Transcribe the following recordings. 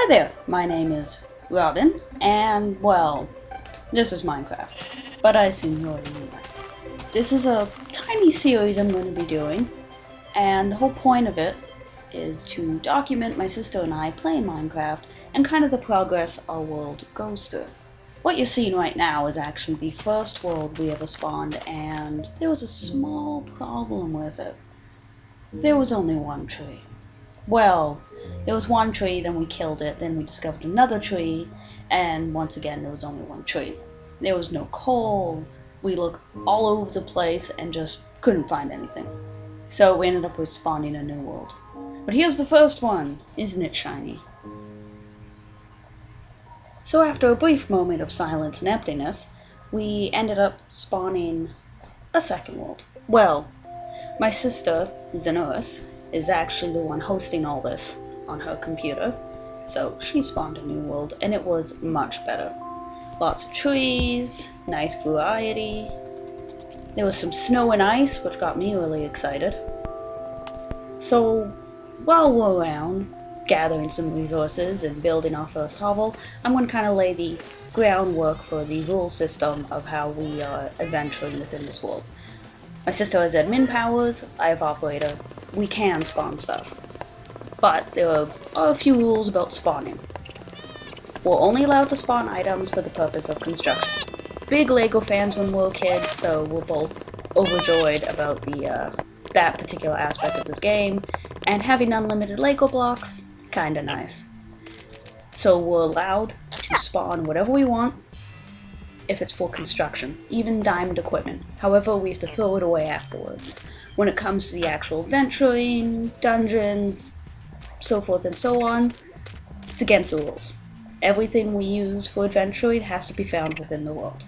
Hi there, my name is Robin, and well, this is Minecraft, but I assume you already knew that. This is a tiny series I'm going to be doing, and the whole point of it is to document my sister and I playing Minecraft and kind of the progress our world goes through. What you're seeing right now is actually the first world we ever spawned, and there was a small problem with it. There was only one tree. Well, there was one tree, then we killed it, then we discovered another tree, and once again there was only one tree. There was no coal, we looked all over the place and just couldn't find anything. So we ended up with spawning a new world. But here's the first one, isn't it shiny? So after a brief moment of silence and emptiness, we ended up spawning a second world. Well, my sister, Xenurus, is actually the one hosting all this on her computer, so she spawned a new world, and it was much better. Lots of trees, nice variety. There was some snow and ice, which got me really excited. So while we're around gathering some resources and building our first hovel, I'm going to kind of lay the groundwork for the rule system of how we are adventuring within this world. My sister has admin powers, I have operator. We can spawn stuff. But there are a few rules about spawning. We're only allowed to spawn items for the purpose of construction. Big LEGO fans when we were kids, so we're both overjoyed about that particular aspect of this game, and having unlimited LEGO blocks, kinda nice. So we're allowed to spawn whatever we want, if it's for construction, even diamond equipment. However, we have to throw it away afterwards. When it comes to the actual adventuring, dungeons, so forth and so on, it's against the rules. Everything we use for adventuring has to be found within the world,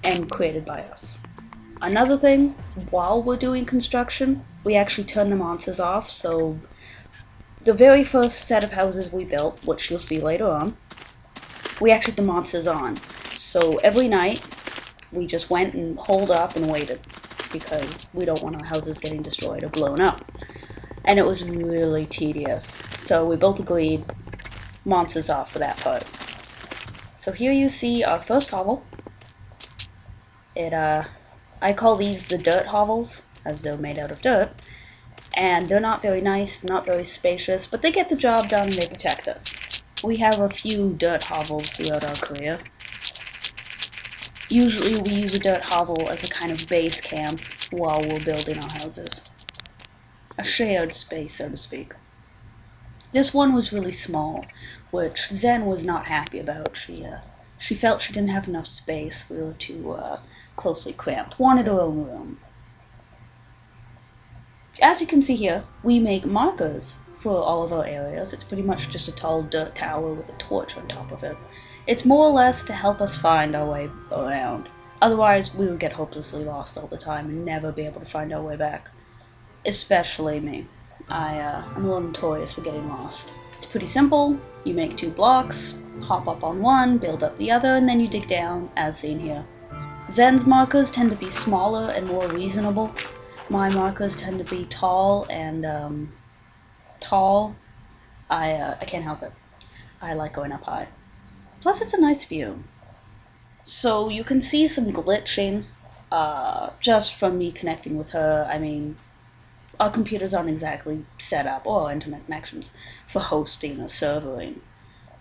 and created by us. Another thing, while we're doing construction, we actually turn the monsters off, so the very first set of houses we built, which you'll see later on, we actually had the monsters on. So every night, we just went and holed up and waited, because we don't want our houses getting destroyed or blown up. And it was really tedious. So we both agreed, monsters off for that part. So here you see our first hovel. I call these the dirt hovels, as they're made out of dirt. And they're not very nice, not very spacious, but they get the job done and they protect us. We have a few dirt hovels throughout our career. Usually we use a dirt hovel as a kind of base camp while we're building our houses. A shared space, so to speak. This one was really small, which Zen was not happy about. She felt she didn't have enough space. We were too closely cramped. Wanted her own room. As you can see here, we make markers for all of our areas. It's pretty much just a tall dirt tower with a torch on top of it. It's more or less to help us find our way around. Otherwise, we would get hopelessly lost all the time and never be able to find our way back. Especially me. I'm a little notorious for getting lost. It's pretty simple. You make 2 blocks, hop up on one, build up the other, and then you dig down, as seen here. Zen's markers tend to be smaller and more reasonable. My markers tend to be tall and, tall. I can't help it. I like going up high. Plus, it's a nice view. So you can see some glitching, just from me connecting with her. I mean, our computers aren't exactly set up, or our internet connections, for hosting or servering.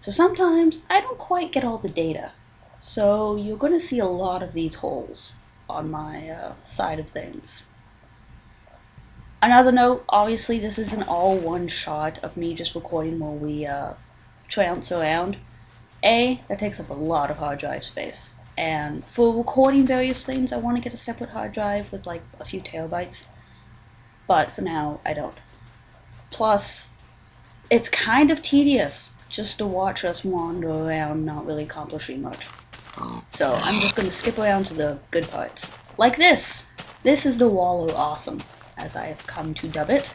So sometimes I don't quite get all the data. So you're going to see a lot of these holes on my side of things. Another note, obviously this isn't all one shot of me just recording while we trounce around. That takes up a lot of hard drive space. And for recording various things, I want to get a separate hard drive with like a few terabytes. But for now, I don't. Plus, it's kind of tedious just to watch us wander around not really accomplishing much. So I'm just going to skip around to the good parts. Like this! This is the Wall of Awesome, as I have come to dub it.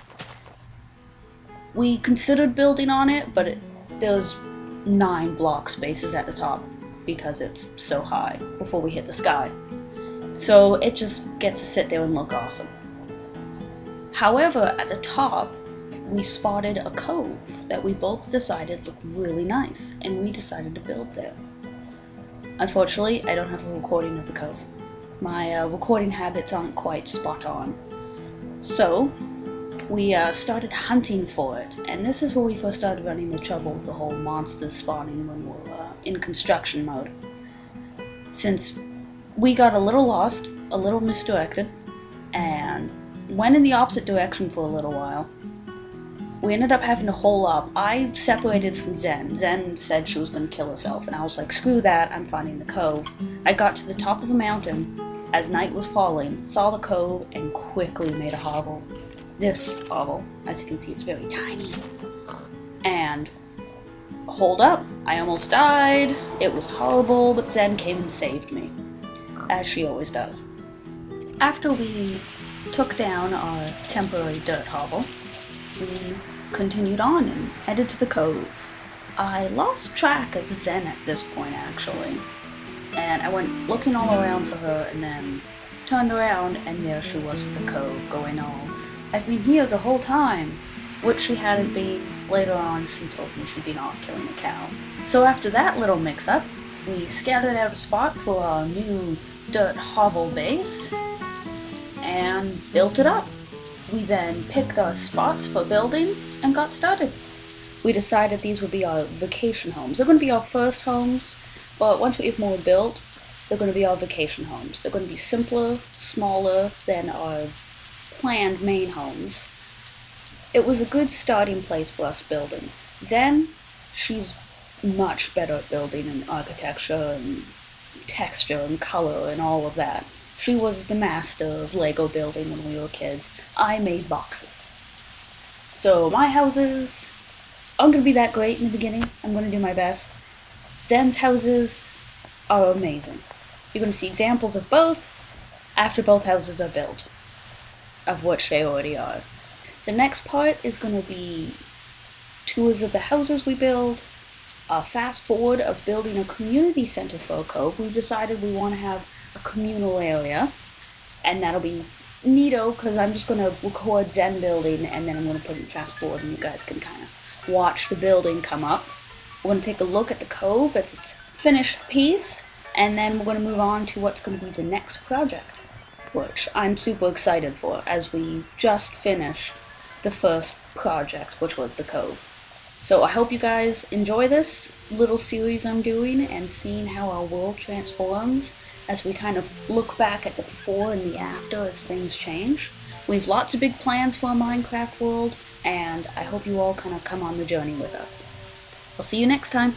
We considered building on it, but there's 9 block spaces at the top because it's so high before we hit the sky. So it just gets to sit there and look awesome. However, at the top, we spotted a cove that we both decided looked really nice, and we decided to build there. Unfortunately, I don't have a recording of the cove. My recording habits aren't quite spot on. So, we started hunting for it, and this is where we first started running into trouble with the whole monsters spawning when we're in construction mode. Since we got a little lost, a little misdirected, and went in the opposite direction for a little while, we ended up having to hole up. I separated from Zen. Zen said she was going to kill herself, and I was like, screw that, I'm finding the cove. I got to the top of a mountain as night was falling, saw the cove, and quickly made a hovel. This hovel, as you can see, is very tiny. And hold up, I almost died. It was horrible, but Zen came and saved me, as she always does. After we took down our temporary dirt hovel, we continued on and headed to the cove. I lost track of Zen at this point, actually, and I went looking all around for her and then turned around and there she was at the cove going, "Oh, I've been here the whole time," which she hadn't been. Later on she told me she'd been off killing a cow. So after that little mix-up, we scouted out a spot for our new dirt hovel base and built it up. We then picked our spots for building and got started. We decided these would be our vacation homes. They're going to be our first homes, but once we have more built, they're going to be our vacation homes. They're going to be simpler, smaller than our planned main homes. It was a good starting place for us building. Zen, she's much better at building and architecture and texture and color and all of that. She was the master of Lego building when we were kids. I made boxes. So my houses aren't going to be that great in the beginning. I'm going to do my best. Zen's houses are amazing. You're going to see examples of both after both houses are built, of which they already are. The next part is going to be tours of the houses we build, a fast forward of building a community center for a cove. We've decided we want to have a communal area, and that'll be neato because I'm just going to record Zen building and then I'm going to put it in fast forward and you guys can kind of watch the building come up. We're going to take a look at the cove as its finished piece, and then we're going to move on to what's going to be the next project, which I'm super excited for as we just finished the first project, which was the cove. So I hope you guys enjoy this little series I'm doing and seeing how our world transforms as we kind of look back at the before and the after as things change. We have lots of big plans for our Minecraft world, and I hope you all kind of come on the journey with us. I'll see you next time.